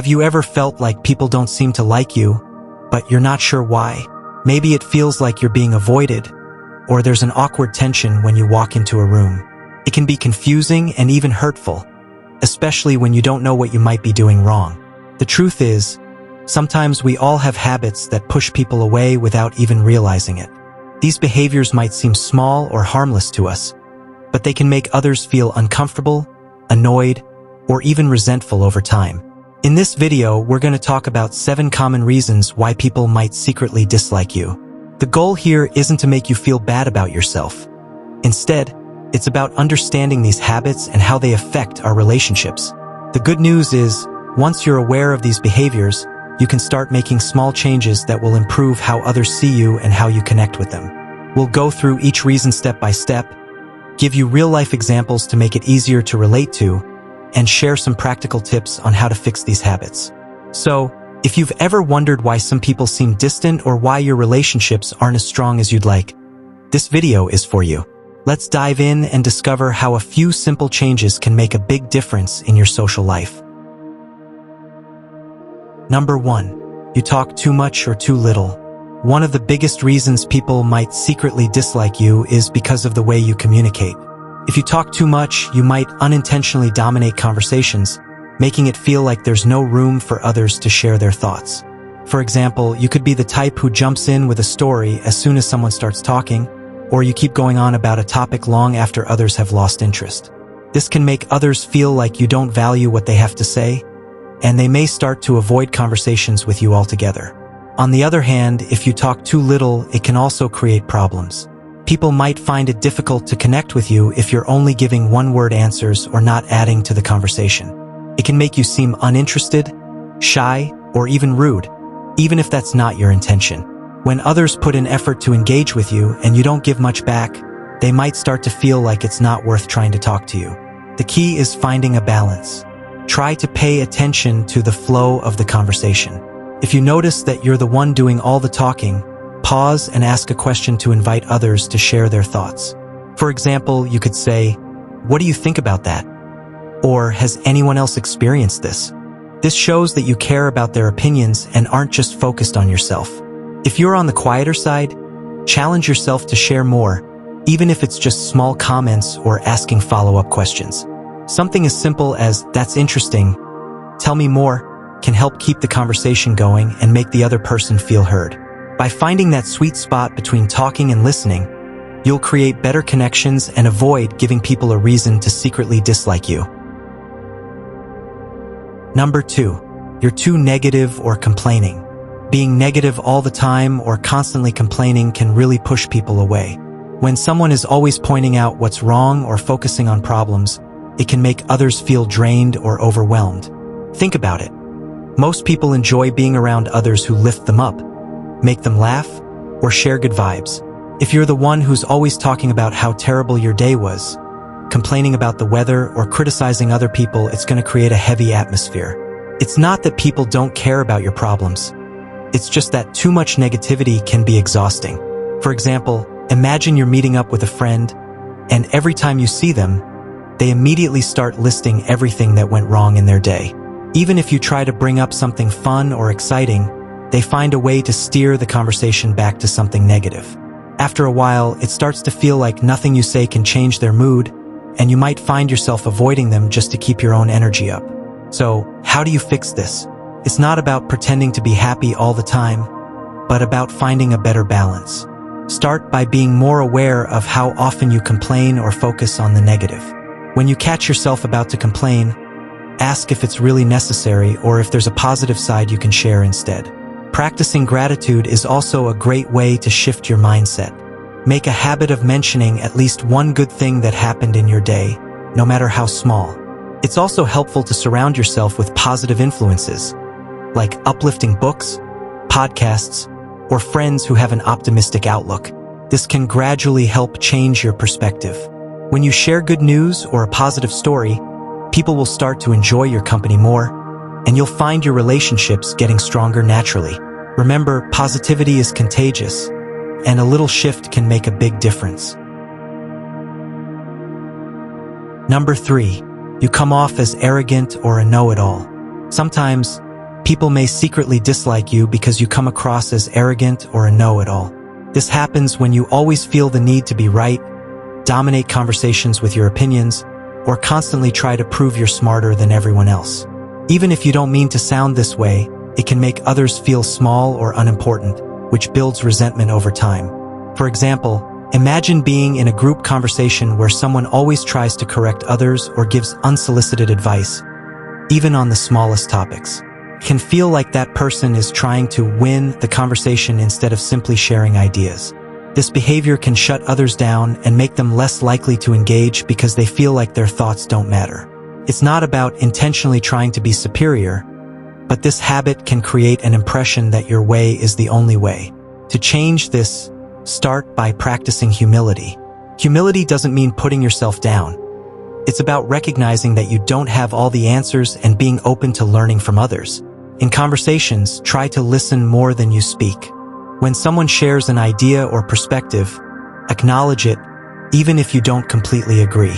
Have you ever felt like people don't seem to like you, but you're not sure why? Maybe it feels like you're being avoided, or there's an awkward tension when you walk into a room. It can be confusing and even hurtful, especially when you don't know what you might be doing wrong. The truth is, sometimes we all have habits that push people away without even realizing it. These behaviors might seem small or harmless to us, but they can make others feel uncomfortable, annoyed, or even resentful over time. In this video, we're going to talk about 7 common reasons why people might secretly dislike you. The goal here isn't to make you feel bad about yourself. Instead, it's about understanding these habits and how they affect our relationships. The good news is, once you're aware of these behaviors, you can start making small changes that will improve how others see you and how you connect with them. We'll go through each reason step by step, give you real-life examples to make it easier to relate to, and share some practical tips on how to fix these habits. So, if you've ever wondered why some people seem distant or why your relationships aren't as strong as you'd like, this video is for you. Let's dive in and discover how a few simple changes can make a big difference in your social life. Number 1. You talk too much or too little. One of the biggest reasons people might secretly dislike you is because of the way you communicate. If you talk too much, you might unintentionally dominate conversations, making it feel like there's no room for others to share their thoughts. For example, you could be the type who jumps in with a story as soon as someone starts talking, or you keep going on about a topic long after others have lost interest. This can make others feel like you don't value what they have to say, and they may start to avoid conversations with you altogether. On the other hand, if you talk too little, it can also create problems. People might find it difficult to connect with you if you're only giving one-word answers or not adding to the conversation. It can make you seem uninterested, shy, or even rude, even if that's not your intention. When others put in effort to engage with you and you don't give much back, they might start to feel like it's not worth trying to talk to you. The key is finding a balance. Try to pay attention to the flow of the conversation. If you notice that you're the one doing all the talking, pause and ask a question to invite others to share their thoughts. For example, you could say, "What do you think about that?" Or, "Has anyone else experienced this?" This shows that you care about their opinions and aren't just focused on yourself. If you're on the quieter side, challenge yourself to share more, even if it's just small comments or asking follow-up questions. Something as simple as, "That's interesting, tell me more," can help keep the conversation going and make the other person feel heard. By finding that sweet spot between talking and listening, you'll create better connections and avoid giving people a reason to secretly dislike you. Number 2. You're too negative or complaining. Being negative all the time or constantly complaining can really push people away. When someone is always pointing out what's wrong or focusing on problems, it can make others feel drained or overwhelmed. Think about it. Most people enjoy being around others who lift them up, make them laugh, or share good vibes. If you're the one who's always talking about how terrible your day was, complaining about the weather, or criticizing other people, it's going to create a heavy atmosphere. It's not that people don't care about your problems. It's just that too much negativity can be exhausting. For example, imagine you're meeting up with a friend, and every time you see them, they immediately start listing everything that went wrong in their day. Even if you try to bring up something fun or exciting, they find a way to steer the conversation back to something negative. After a while, it starts to feel like nothing you say can change their mood, and you might find yourself avoiding them just to keep your own energy up. So, how do you fix this? It's not about pretending to be happy all the time, but about finding a better balance. Start by being more aware of how often you complain or focus on the negative. When you catch yourself about to complain, ask if it's really necessary or if there's a positive side you can share instead. Practicing gratitude is also a great way to shift your mindset. Make a habit of mentioning at least one good thing that happened in your day, no matter how small. It's also helpful to surround yourself with positive influences, like uplifting books, podcasts, or friends who have an optimistic outlook. This can gradually help change your perspective. When you share good news or a positive story, people will start to enjoy your company more, and you'll find your relationships getting stronger naturally. Remember, positivity is contagious, and a little shift can make a big difference. Number 3. You come off as arrogant or a know-it-all. Sometimes, People may secretly dislike you because you come across as arrogant or a know-it-all. This happens when you always feel the need to be right, dominate conversations with your opinions, or constantly try to prove you're smarter than everyone else. Even if you don't mean to sound this way, it can make others feel small or unimportant, which builds resentment over time. For example, imagine being in a group conversation where someone always tries to correct others or gives unsolicited advice, even on the smallest topics. It can feel like that person is trying to win the conversation instead of simply sharing ideas. This behavior can shut others down and make them less likely to engage because they feel like their thoughts don't matter. It's not about intentionally trying to be superior, but this habit can create an impression that your way is the only way. To change this, start by practicing humility. Humility doesn't mean putting yourself down. It's about recognizing that you don't have all the answers and being open to learning from others. In conversations, try to listen more than you speak. When someone shares an idea or perspective, acknowledge it, even if you don't completely agree.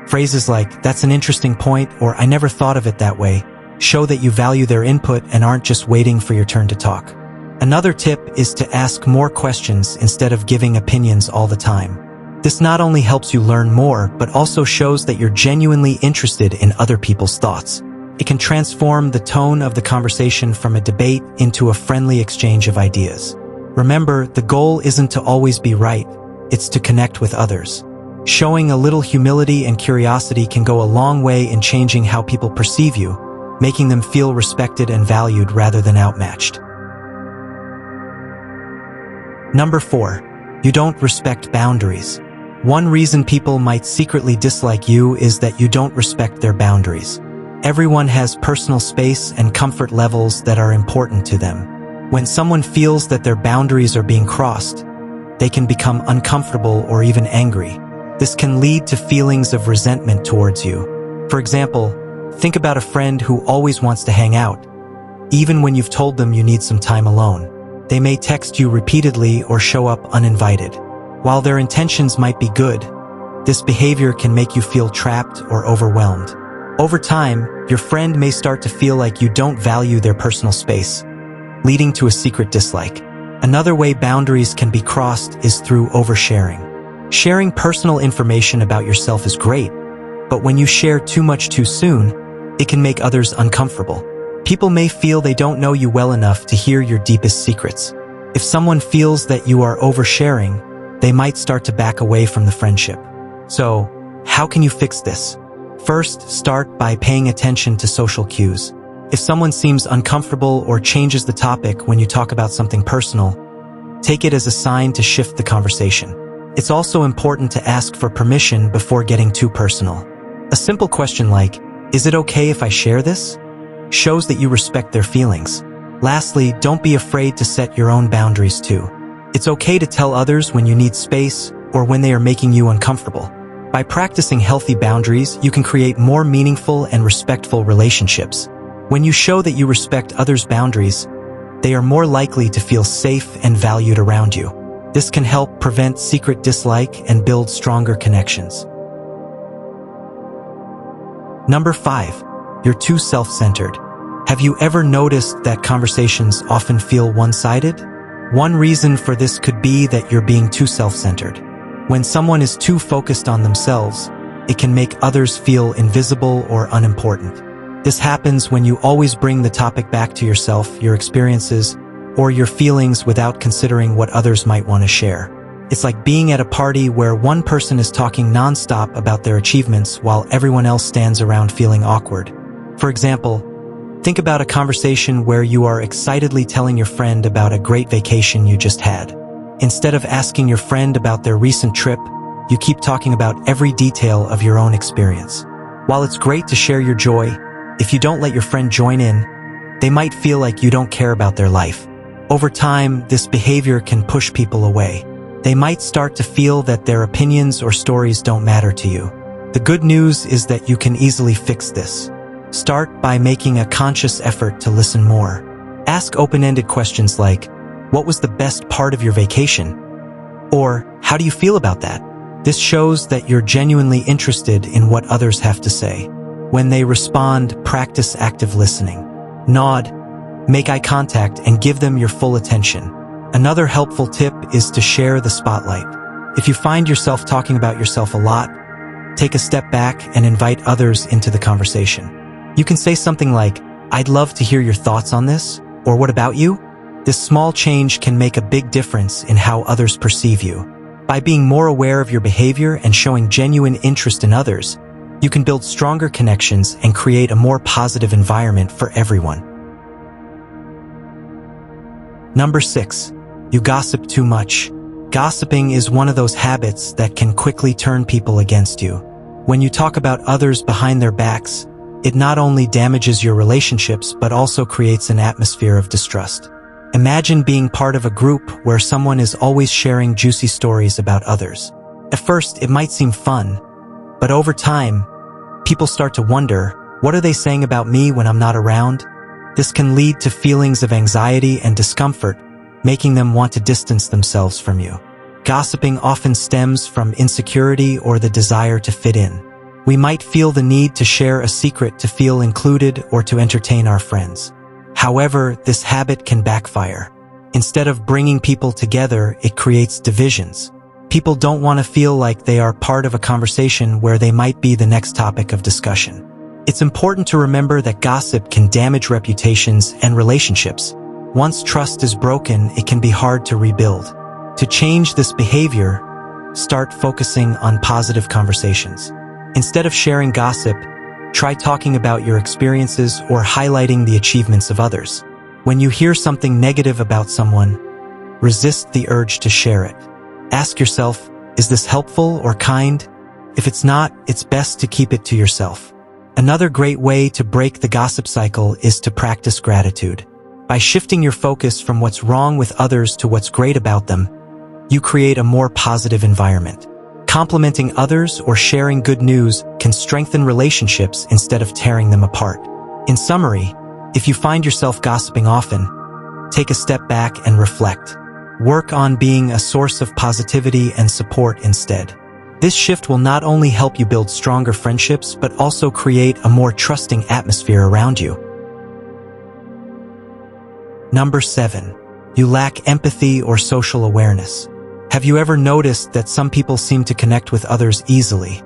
Phrases like, "That's an interesting point," or "I never thought of it that way," show that you value their input and aren't just waiting for your turn to talk. Another tip is to ask more questions instead of giving opinions all the time. This not only helps you learn more, but also shows that you're genuinely interested in other people's thoughts. It can transform the tone of the conversation from a debate into a friendly exchange of ideas. Remember, the goal isn't to always be right, it's to connect with others. Showing a little humility and curiosity can go a long way in changing how people perceive you, making them feel respected and valued rather than outmatched. Number 4. You don't respect boundaries. One reason people might secretly dislike you is that you don't respect their boundaries. Everyone has personal space and comfort levels that are important to them. When someone feels that their boundaries are being crossed, they can become uncomfortable or even angry. This can lead to feelings of resentment towards you. For example, think about a friend who always wants to hang out, even when you've told them you need some time alone. They may text you repeatedly or show up uninvited. While their intentions might be good, this behavior can make you feel trapped or overwhelmed. Over time, your friend may start to feel like you don't value their personal space, leading to a secret dislike. Another way boundaries can be crossed is through oversharing. Sharing personal information about yourself is great, but when you share too much too soon, it can make others uncomfortable. People may feel they don't know you well enough to hear your deepest secrets. If someone feels that you are oversharing, they might start to back away from the friendship. So, how can you fix this? First, start by paying attention to social cues. If someone seems uncomfortable or changes the topic when you talk about something personal, take it as a sign to shift the conversation. It's also important to ask for permission before getting too personal. A simple question like, "Is it okay if I share this?" shows that you respect their feelings. Lastly, don't be afraid to set your own boundaries too. It's okay to tell others when you need space or when they are making you uncomfortable. By practicing healthy boundaries, you can create more meaningful and respectful relationships. When you show that you respect others' boundaries, they are more likely to feel safe and valued around you. This can help prevent secret dislike and build stronger connections. Number 5. You're too self-centered. Have you ever noticed that conversations often feel one-sided? One reason for this could be that you're being too self-centered. When someone is too focused on themselves, it can make others feel invisible or unimportant. This happens when you always bring the topic back to yourself, your experiences, or your feelings without considering what others might want to share. It's like being at a party where one person is talking non-stop about their achievements while everyone else stands around feeling awkward. For example, think about a conversation where you are excitedly telling your friend about a great vacation you just had. Instead of asking your friend about their recent trip, you keep talking about every detail of your own experience. While it's great to share your joy, if you don't let your friend join in, they might feel like you don't care about their life. Over time, this behavior can push people away. They might start to feel that their opinions or stories don't matter to you. The good news is that you can easily fix this. Start by making a conscious effort to listen more. Ask open-ended questions like, "What was the best part of your vacation?" Or, "How do you feel about that?" This shows that you're genuinely interested in what others have to say. When they respond, practice active listening. Nod, Make eye contact and give them your full attention. Another helpful tip is to share the spotlight. If you find yourself talking about yourself a lot, take a step back and invite others into the conversation. You can say something like, "I'd love to hear your thoughts on this," or "What about you?" This small change can make a big difference in how others perceive you. By being more aware of your behavior and showing genuine interest in others, you can build stronger connections and create a more positive environment for everyone. Number 6. You gossip too much. Gossiping is one of those habits that can quickly turn people against you. When you talk about others behind their backs, it not only damages your relationships but also creates an atmosphere of distrust. Imagine being part of a group where someone is always sharing juicy stories about others. At first, it might seem fun, but over time, people start to wonder, what are they saying about me when I'm not around? This can lead to feelings of anxiety and discomfort, making them want to distance themselves from you. Gossiping often stems from insecurity or the desire to fit in. We might feel the need to share a secret to feel included or to entertain our friends. However, this habit can backfire. Instead of bringing people together, it creates divisions. People don't want to feel like they are part of a conversation where they might be the next topic of discussion. It's important to remember that gossip can damage reputations and relationships. Once trust is broken, it can be hard to rebuild. To change this behavior, start focusing on positive conversations. Instead of sharing gossip, try talking about your experiences or highlighting the achievements of others. When you hear something negative about someone, resist the urge to share it. Ask yourself, is this helpful or kind? If it's not, it's best to keep it to yourself. Another great way to break the gossip cycle is to practice gratitude. By shifting your focus from what's wrong with others to what's great about them, you create a more positive environment. Complimenting others or sharing good news can strengthen relationships instead of tearing them apart. In summary, if you find yourself gossiping often, take a step back and reflect. Work on being a source of positivity and support instead. This shift will not only help you build stronger friendships, but also create a more trusting atmosphere around you. Number 7. You lack empathy or social awareness. Have you ever noticed that some people seem to connect with others easily,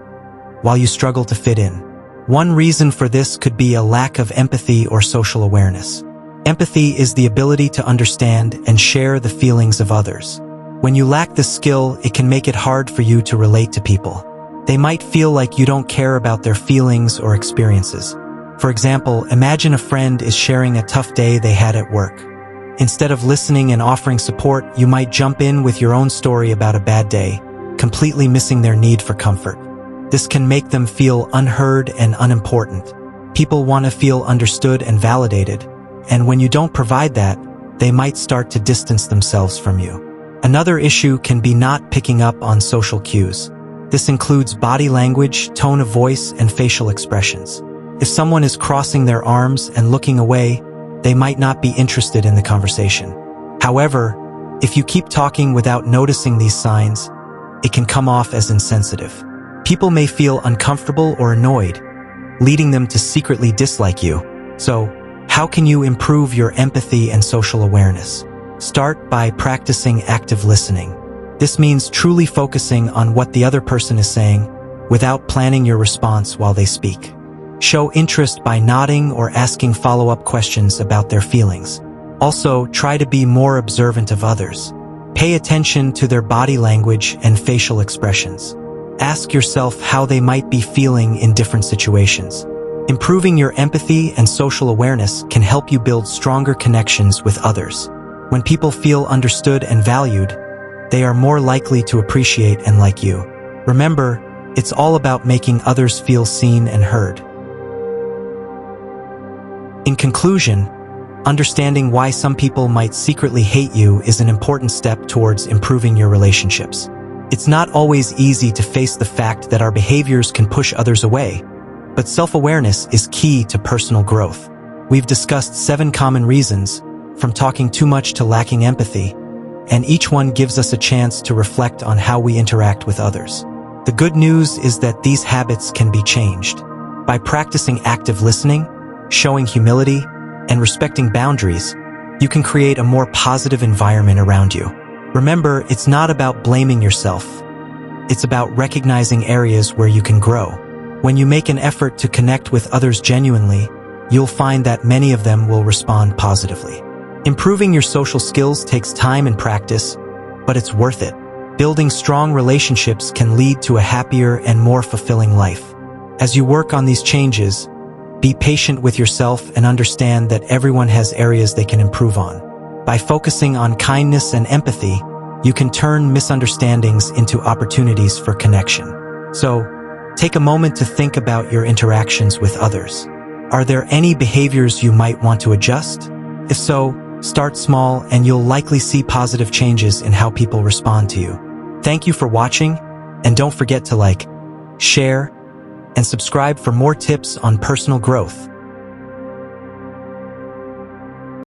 while you struggle to fit in? One reason for this could be a lack of empathy or social awareness. Empathy is the ability to understand and share the feelings of others. When you lack this skill, it can make it hard for you to relate to people. They might feel like you don't care about their feelings or experiences. For example, imagine a friend is sharing a tough day they had at work. Instead of listening and offering support, you might jump in with your own story about a bad day, completely missing their need for comfort. This can make them feel unheard and unimportant. People want to feel understood and validated, and when you don't provide that, they might start to distance themselves from you. Another issue can be not picking up on social cues. This includes body language, tone of voice, and facial expressions. If someone is crossing their arms and looking away, they might not be interested in the conversation. However, if you keep talking without noticing these signs, it can come off as insensitive. People may feel uncomfortable or annoyed, leading them to secretly dislike you. So, how can you improve your empathy and social awareness? Start by practicing active listening. This means truly focusing on what the other person is saying, without planning your response while they speak. Show interest by nodding or asking follow-up questions about their feelings. Also, try to be more observant of others. Pay attention to their body language and facial expressions. Ask yourself how they might be feeling in different situations. Improving your empathy and social awareness can help you build stronger connections with others. When people feel understood and valued, they are more likely to appreciate and like you. Remember, it's all about making others feel seen and heard. In conclusion, understanding why some people might secretly hate you is an important step towards improving your relationships. It's not always easy to face the fact that our behaviors can push others away, but self-awareness is key to personal growth. We've discussed 7 common reasons, from talking too much to lacking empathy, and each one gives us a chance to reflect on how we interact with others. The good news is that these habits can be changed. By practicing active listening, showing humility, and respecting boundaries, you can create a more positive environment around you. Remember, it's not about blaming yourself. It's about recognizing areas where you can grow. When you make an effort to connect with others genuinely, you'll find that many of them will respond positively. Improving your social skills takes time and practice, but it's worth it. Building strong relationships can lead to a happier and more fulfilling life. As you work on these changes, be patient with yourself and understand that everyone has areas they can improve on. By focusing on kindness and empathy, you can turn misunderstandings into opportunities for connection. So, take a moment to think about your interactions with others. Are there any behaviors you might want to adjust? If so, start small and you'll likely see positive changes in how people respond to you. Thank you for watching, and don't forget to like, share, and subscribe for more tips on personal growth.